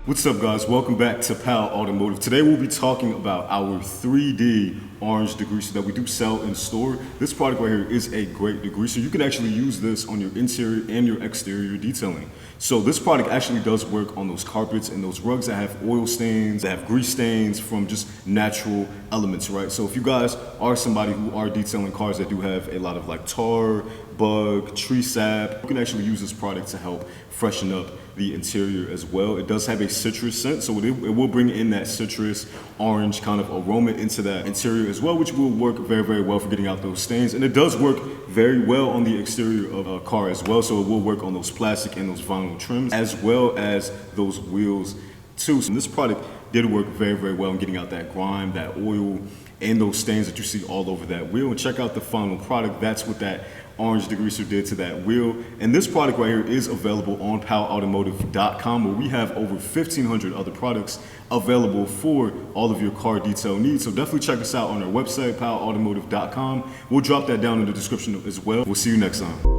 What's up, guys? Welcome back to Pal Automotive. Today we'll be talking about our 3D Orange Degreaser that we do sell in store. This product right here is a great degreaser. You can actually use this on your interior and your exterior detailing. So this product actually does work on those carpets and those rugs that have oil stains, that have grease stains from just natural elements, right? So if you guys are somebody who are detailing cars that do have a lot of like tar, bug, tree sap, you can actually use this product to help freshen up the interior as well. It does have a citrus scent, so it will bring in that citrus orange kind of aroma into that interior as well, which will work very, very well for getting out those stains. And it does work very well on the exterior of a car as well, so it will work on those plastic and those vinyl trims as well as those wheels too. So this product did work very, very well in getting out that grime, that oil, and those stains that you see all over that wheel. And check out the final product. That's what that Orange Degreaser did to that wheel. And this product right here is available on palautomotive.com, where we have over 1,500 other products available for all of your car detail needs. So definitely check us out on our website, palautomotive.com. We'll drop that down in the description as well. We'll see you next time.